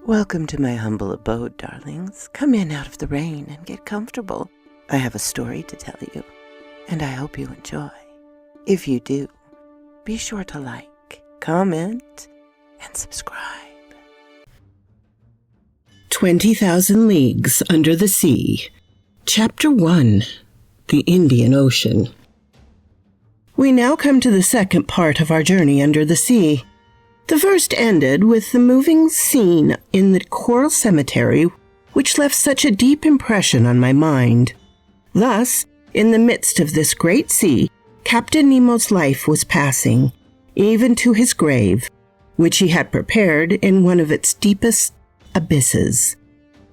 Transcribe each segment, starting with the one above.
Welcome to my humble abode, darlings. Come in out of the rain and get comfortable. I have a story to tell you, and I hope you enjoy. If you do, be sure to like, comment, and subscribe. 20,000 Leagues Under the Sea. Chapter 1. The Indian Ocean. We now come to the second part of our journey under the sea. The first ended with the moving scene in the coral cemetery, which left such a deep impression on my mind. Thus, in the midst of this great sea, Captain Nemo's life was passing, even to his grave, which he had prepared in one of its deepest abysses.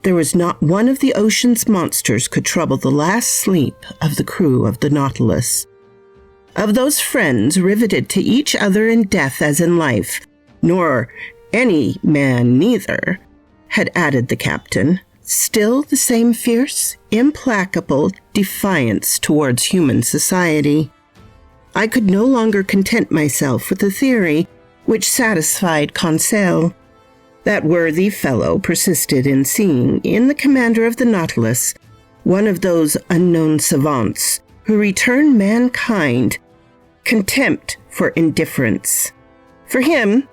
There was not one of the ocean's monsters could trouble the last sleep of the crew of the Nautilus. Of those friends riveted to each other in death as in life, nor any man neither, had added the captain, still the same fierce, implacable defiance towards human society. I could no longer content myself with the theory which satisfied Conseil. That worthy fellow persisted in seeing in the commander of the Nautilus one of those unknown savants who return mankind contempt for indifference. For him,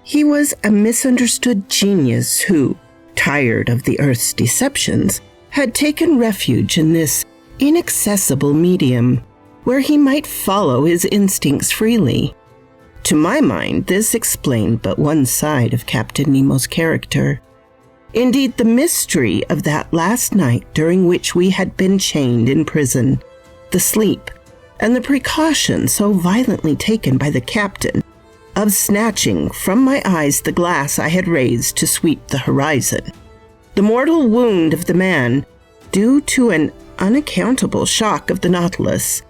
he was a misunderstood genius who, tired of the Earth's deceptions, had taken refuge in this inaccessible medium, where he might follow his instincts freely. To my mind, this explained but one side of Captain Nemo's character. Indeed, the mystery of that last night during which we had been chained in prison, the sleep, and the precaution so violently taken by the captain of snatching from my eyes the glass I had raised to sweep the horizon, the mortal wound of the man, due to an unaccountable shock of the Nautilus,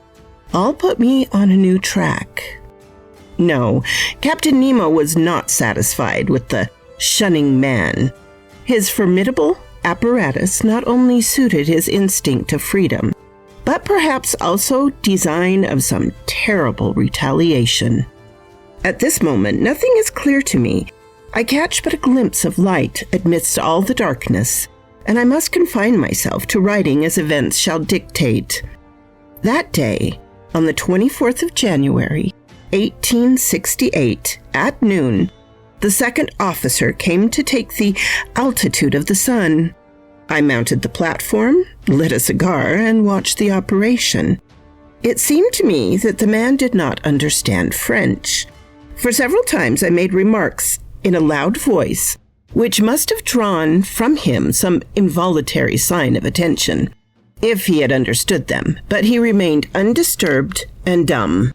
all put me on a new track. No, Captain Nemo was not satisfied with the shunning man. His formidable apparatus not only suited his instinct of freedom, but perhaps also design of some terrible retaliation. At this moment, nothing is clear to me. I catch but a glimpse of light amidst all the darkness, and I must confine myself to writing as events shall dictate. That day, on the 24th of January, 1868, at noon, the second officer came to take the altitude of the sun. I mounted the platform, lit a cigar, and watched the operation. It seemed to me that the man did not understand French. For several times I made remarks in a loud voice, which must have drawn from him some involuntary sign of attention, if he had understood them, but he remained undisturbed and dumb.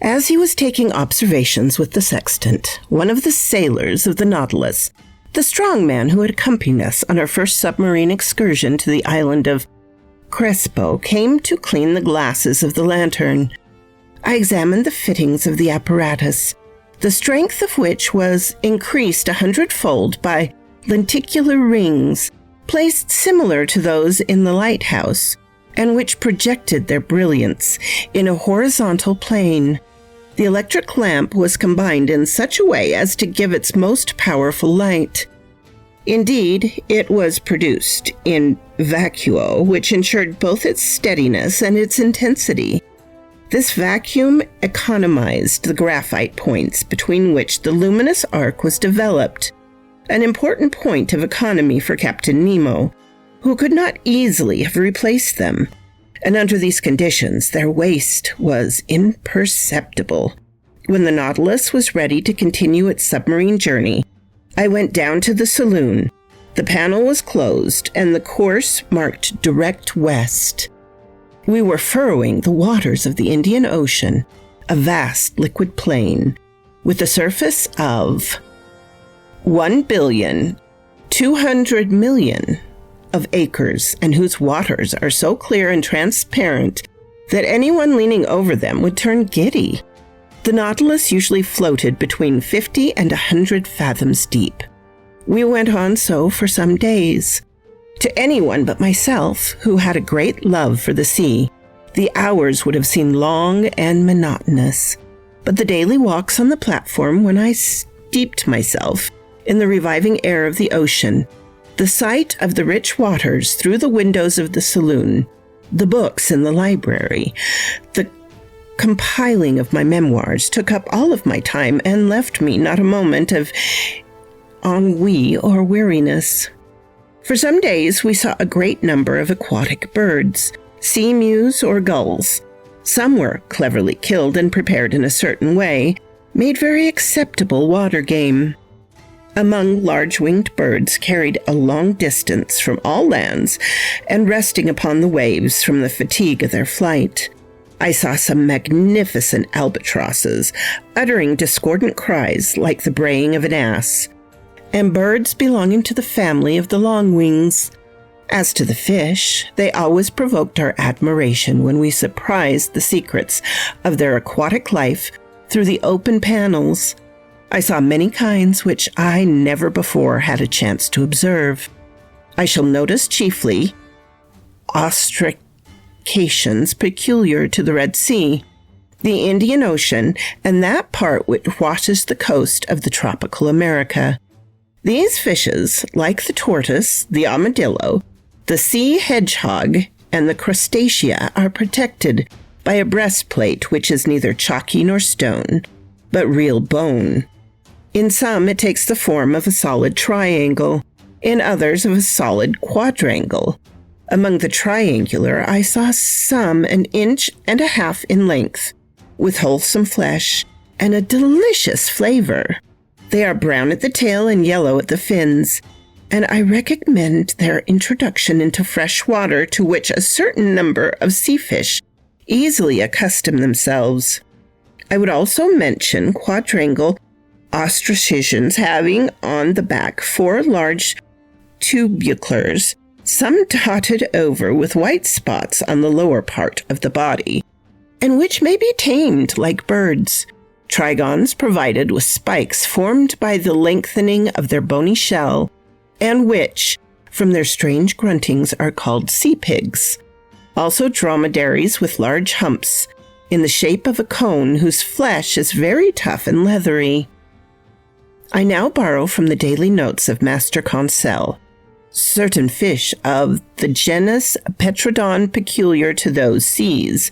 As he was taking observations with the sextant, one of the sailors of the Nautilus, the strong man who had accompanied us on our first submarine excursion to the island of Crespo, came to clean the glasses of the lantern. I examined the fittings of the apparatus, the strength of which was increased 100-fold by lenticular rings placed similar to those in the lighthouse, and which projected their brilliance in a horizontal plane. The electric lamp was combined in such a way as to give its most powerful light. Indeed, it was produced in vacuo, which ensured both its steadiness and its intensity. This vacuum economized the graphite points between which the luminous arc was developed, an important point of economy for Captain Nemo, who could not easily have replaced them, and under these conditions their waste was imperceptible. When the Nautilus was ready to continue its submarine journey, I went down to the saloon. The panel was closed, and the course marked direct west. We were furrowing the waters of the Indian Ocean, a vast liquid plain, with a surface of 1,200,000,000 of acres, and whose waters are so clear and transparent that anyone leaning over them would turn giddy. The Nautilus usually floated between 50 and 100 fathoms deep. We went on so for some days. To anyone but myself, who had a great love for the sea, the hours would have seemed long and monotonous. But the daily walks on the platform, when I steeped myself in the reviving air of the ocean, the sight of the rich waters through the windows of the saloon, the books in the library, the compiling of my memoirs took up all of my time and left me not a moment of ennui or weariness. For some days we saw a great number of aquatic birds, sea mews or gulls. Some were cleverly killed and prepared in a certain way, made very acceptable water game. Among large-winged birds carried a long distance from all lands and resting upon the waves from the fatigue of their flight, I saw some magnificent albatrosses uttering discordant cries like the braying of an ass, and birds belonging to the family of the longwings. As to the fish, they always provoked our admiration when we surprised the secrets of their aquatic life through the open panels. I saw many kinds which I never before had a chance to observe. I shall notice chiefly ostracations peculiar to the Red Sea, the Indian Ocean, and that part which washes the coast of the tropical America. These fishes, like the tortoise, the armadillo, the sea hedgehog, and the crustacea, are protected by a breastplate which is neither chalky nor stone, but real bone. In some it takes the form of a solid triangle, in others of a solid quadrangle. Among the triangular I saw some 1.5 inches in length, with wholesome flesh and a delicious flavor. They are brown at the tail and yellow at the fins, and I recommend their introduction into fresh water, to which a certain number of sea fish easily accustom themselves. I would also mention quadrangle ostracisms having on the back 4 large tubercles, some dotted over with white spots on the lower part of the body, and which may be tamed like birds. Trigons provided with spikes formed by the lengthening of their bony shell, and which, from their strange gruntings, are called sea pigs. Also dromedaries with large humps, in the shape of a cone, whose flesh is very tough and leathery. I now borrow from the daily notes of Master Conseil certain fish of the genus Petrodon peculiar to those seas,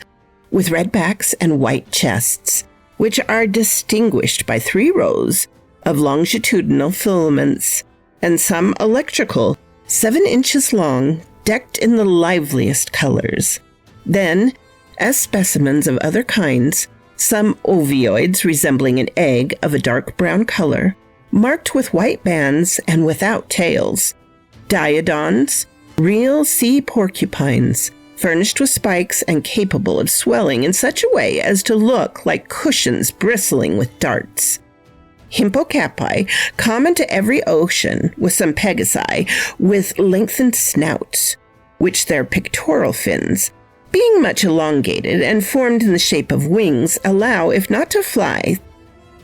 with red backs and white chests, which are distinguished by 3 rows of longitudinal filaments, and some electrical, 7 inches long, decked in the liveliest colors. Then, as specimens of other kinds, some ovoids resembling an egg of a dark brown color, marked with white bands and without tails, diodons, real sea porcupines, furnished with spikes and capable of swelling in such a way as to look like cushions bristling with darts. Hippocampi, common to every ocean, with some pegasi with lengthened snouts, which their pectoral fins, being much elongated and formed in the shape of wings, allow, if not to fly,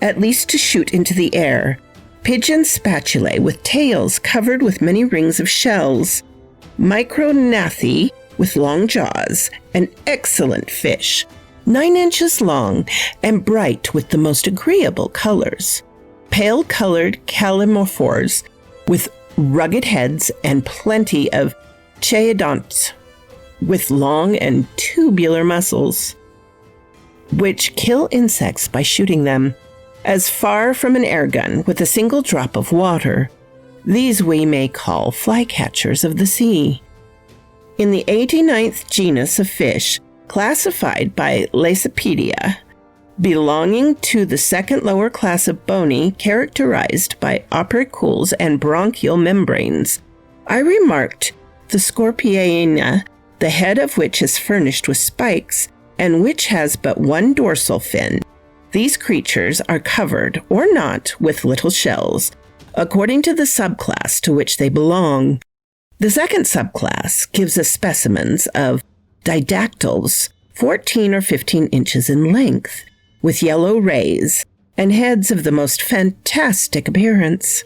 at least to shoot into the air. Pigeon spatulae with tails covered with many rings of shells. Micrognathi with long jaws, an excellent fish, 9 inches long and bright with the most agreeable colors. Pale-colored calymophores with rugged heads and plenty of chaedonts with long and tubular muscles, which kill insects by shooting them, as far from an air gun with a single drop of water. These we may call flycatchers of the sea. In the 89th genus of fish, classified by Lacepedia, belonging to the second lower class of bony, characterized by opercules and bronchial membranes, I remarked the Scorpiona, the head of which is furnished with spikes, and which has but 1 dorsal fin. These creatures are covered, or not, with little shells, according to the subclass to which they belong. The second subclass gives us specimens of didactyls 14 or 15 inches in length, with yellow rays, and heads of the most fantastic appearance.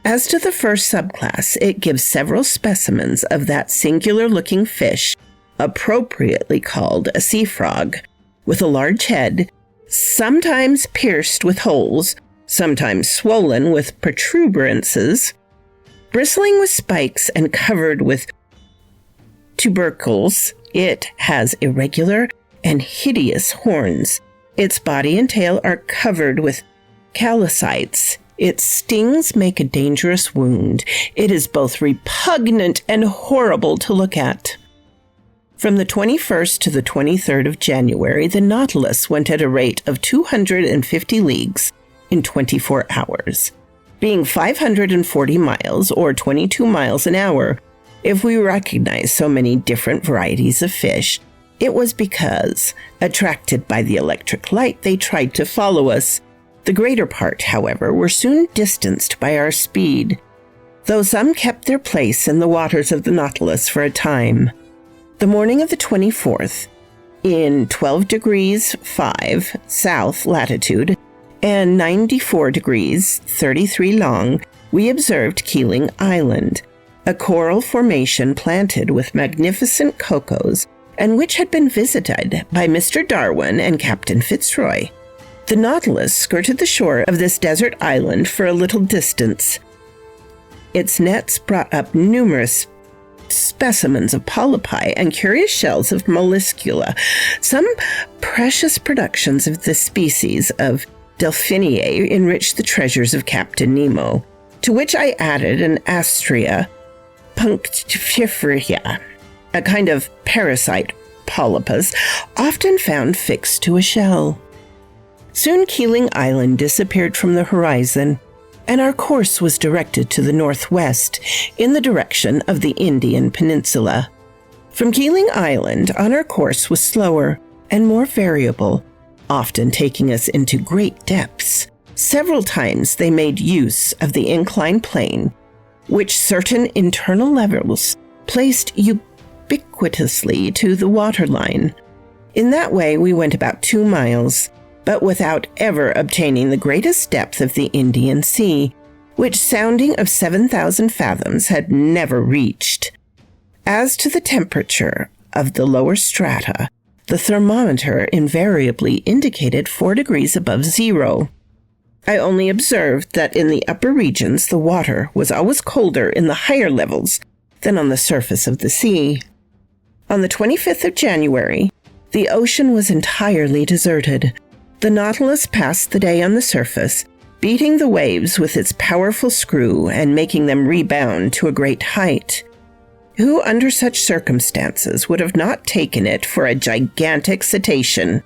As to the first subclass, it gives several specimens of that singular-looking fish, appropriately called a sea frog, with a large head, sometimes pierced with holes, sometimes swollen with protuberances, bristling with spikes and covered with tubercles. It has irregular and hideous horns. Its body and tail are covered with callocytes. Its stings make a dangerous wound. It is both repugnant and horrible to look at. From the 21st to the 23rd of January, the Nautilus went at a rate of 250 leagues in 24 hours, being 540 miles or 22 miles an hour. If we recognize so many different varieties of fish, it was because, attracted by the electric light, they tried to follow us. The greater part, however, were soon distanced by our speed, though some kept their place in the waters of the Nautilus for a time. The morning of the 24th, in 12 degrees 5 south latitude and 94 degrees 33 long, we observed Keeling Island, a coral formation planted with magnificent cocos and which had been visited by Mr. Darwin and Captain Fitzroy. The Nautilus skirted the shore of this desert island for a little distance. Its nets brought up numerous specimens of polypi and curious shells of molluscula, some precious productions of the species of Delphiniae enriched the treasures of Captain Nemo, to which I added an Astrea punctifera, a kind of parasite polypus often found fixed to a shell. Soon Keeling Island disappeared from the horizon, and our course was directed to the northwest in the direction of the Indian Peninsula. From Keeling Island on our course was slower and more variable, often taking us into great depths. Several times they made use of the inclined plane, which certain internal levels placed ubiquitously to the waterline. In that way we went about 2 miles, but without ever obtaining the greatest depth of the Indian Sea, which sounding of 7,000 fathoms had never reached. As to the temperature of the lower strata, the thermometer invariably indicated 4 degrees above zero. I only observed that in the upper regions the water was always colder in the higher levels than on the surface of the sea. On the 25th of January, the ocean was entirely deserted. The Nautilus passed the day on the surface, beating the waves with its powerful screw and making them rebound to a great height. Who under such circumstances would have not taken it for a gigantic cetacean?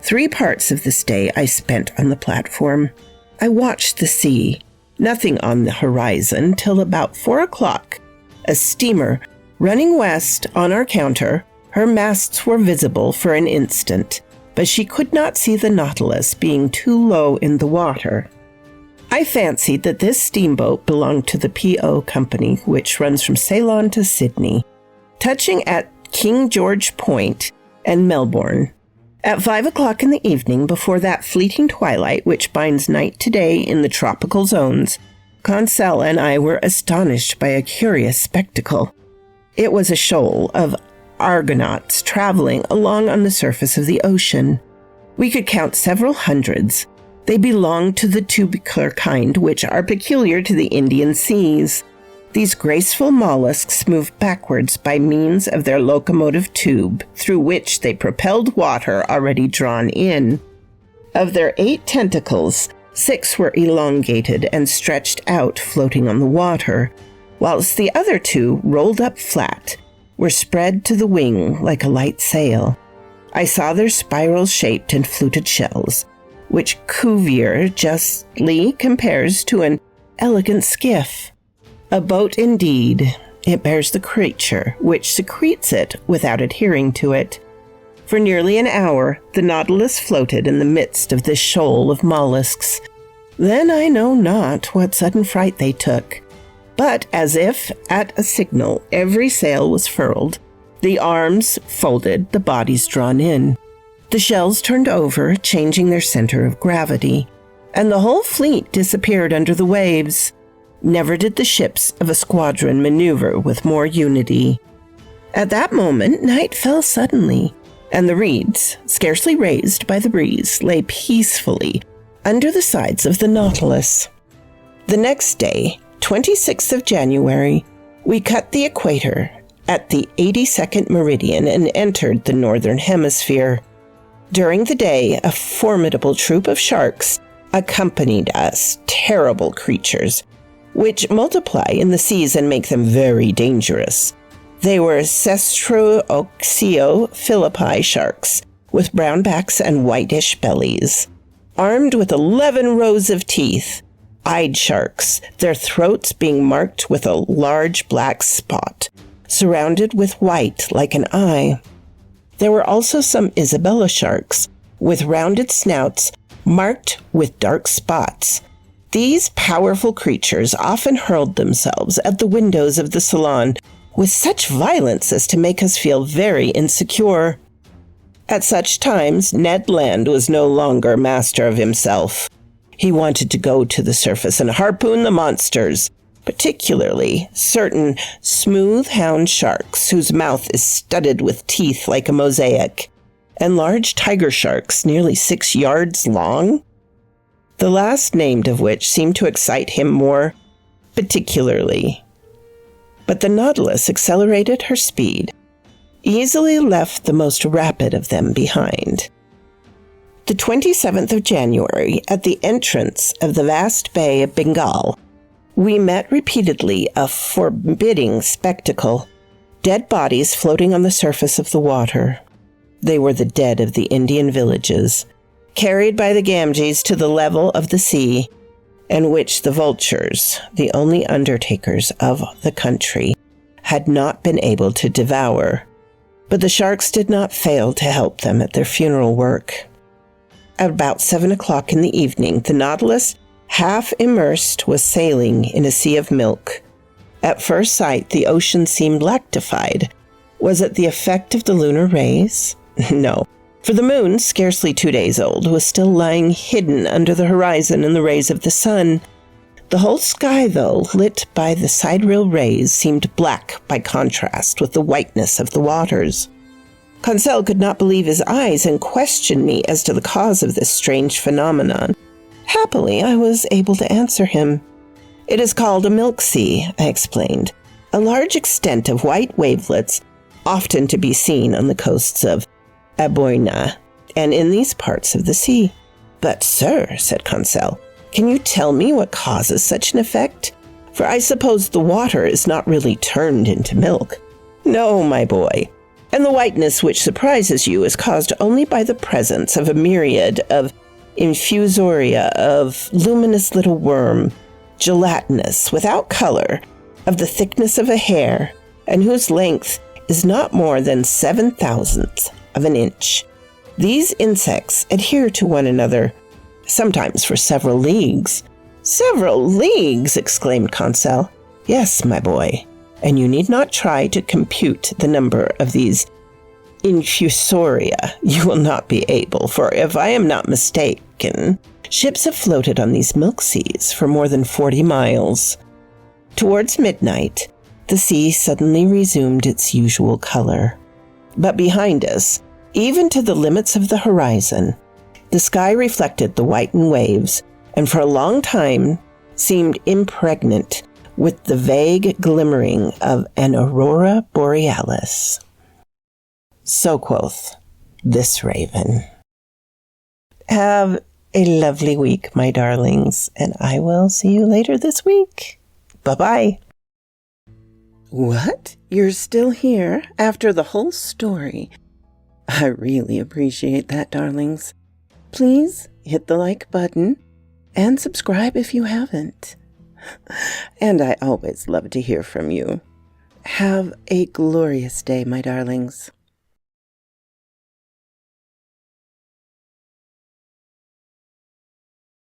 3 parts of this day I spent on the platform. I watched the sea, nothing on the horizon, till about 4 o'clock. A steamer running west on our counter, her masts were visible for an instant, but she could not see the Nautilus being too low in the water. I fancied that this steamboat belonged to the P.O. Company, which runs from Ceylon to Sydney, touching at King George Point and Melbourne. At 5 o'clock in the evening, before that fleeting twilight which binds night to day in the tropical zones, Conseil and I were astonished by a curious spectacle. It was a shoal of Argonauts traveling along on the surface of the ocean. We could count several hundreds. They belonged to the tubercular kind which are peculiar to the Indian seas. These graceful mollusks moved backwards by means of their locomotive tube, through which they propelled water already drawn in. Of their 8 tentacles, 6 were elongated and stretched out, floating on the water, whilst the other 2, rolled up flat, were spread to the wing like a light sail. I saw their spiral-shaped and fluted shells, which Cuvier justly compares to an elegant skiff. A boat indeed. It bears the creature which secretes it without adhering to it. For nearly an hour, the Nautilus floated in the midst of this shoal of mollusks. Then I know not what sudden fright they took. But as if at a signal, every sail was furled, the arms folded, the bodies drawn in. The shells turned over, changing their center of gravity, and the whole fleet disappeared under the waves. Never did the ships of a squadron maneuver with more unity. At that moment, night fell suddenly, and the reeds, scarcely raised by the breeze, lay peacefully under the sides of the Nautilus. The next day, 26th of January, we cut the equator at the 82nd meridian and entered the northern hemisphere. During the day, a formidable troop of sharks accompanied us, terrible creatures, which multiply in the seas and make them very dangerous. They were Cestro-oxio-philippi sharks, with brown backs and whitish bellies, armed with 11 rows of teeth, eyed sharks, their throats being marked with a large black spot, surrounded with white like an eye. There were also some Isabella sharks, with rounded snouts marked with dark spots. These powerful creatures often hurled themselves at the windows of the salon with such violence as to make us feel very insecure. At such times, Ned Land was no longer master of himself. He wanted to go to the surface and harpoon the monsters, particularly certain smooth hound sharks whose mouth is studded with teeth like a mosaic, and large tiger sharks nearly 6 yards long, the last named of which seemed to excite him more particularly. But the Nautilus accelerated her speed, easily left the most rapid of them behind. The 27th of January, at the entrance of the vast Bay of Bengal, we met repeatedly a forbidding spectacle, dead bodies floating on the surface of the water. They were the dead of the Indian villages, carried by the Ganges to the level of the sea, and which the vultures, the only undertakers of the country, had not been able to devour. But the sharks did not fail to help them at their funeral work. At about 7 o'clock in the evening, the Nautilus, half immersed, was sailing in a sea of milk. At first sight, the ocean seemed lactified. Was it the effect of the lunar rays? No, for the moon, scarcely 2 days old, was still lying hidden under the horizon in the rays of the sun. The whole sky, though lit by the sidereal rays, seemed black by contrast with the whiteness of the waters. Conseil could not believe his eyes and questioned me as to the cause of this strange phenomenon. Happily, I was able to answer him. "It is called a milk sea," I explained, "a large extent of white wavelets, often to be seen on the coasts of Aboyna and in these parts of the sea." "But, sir," said Conseil, "can you tell me what causes such an effect? For I suppose the water is not really turned into milk." "No, my boy. And the whiteness which surprises you is caused only by the presence of a myriad of infusoria of luminous little worm, gelatinous, without color, of the thickness of a hair, and whose length is not more than 7/1,000th of an inch. These insects adhere to one another, sometimes for several leagues." "Several leagues!" exclaimed Conseil. "Yes, my boy, and you need not try to compute the number of these infusoria. You will not be able, for if I am not mistaken, ships have floated on these milk seas for more than 40 miles. Towards midnight, the sea suddenly resumed its usual color. But behind us, even to the limits of the horizon, the sky reflected the whitened waves, and for a long time seemed impregnant with the vague glimmering of an aurora borealis. So quoth this raven. Have a lovely week, my darlings, and I will see you later this week. Bye-bye. What? You're still here after the whole story? I really appreciate that, darlings. Please hit the like button and subscribe if you haven't. And I always love to hear from you. Have a glorious day, my darlings.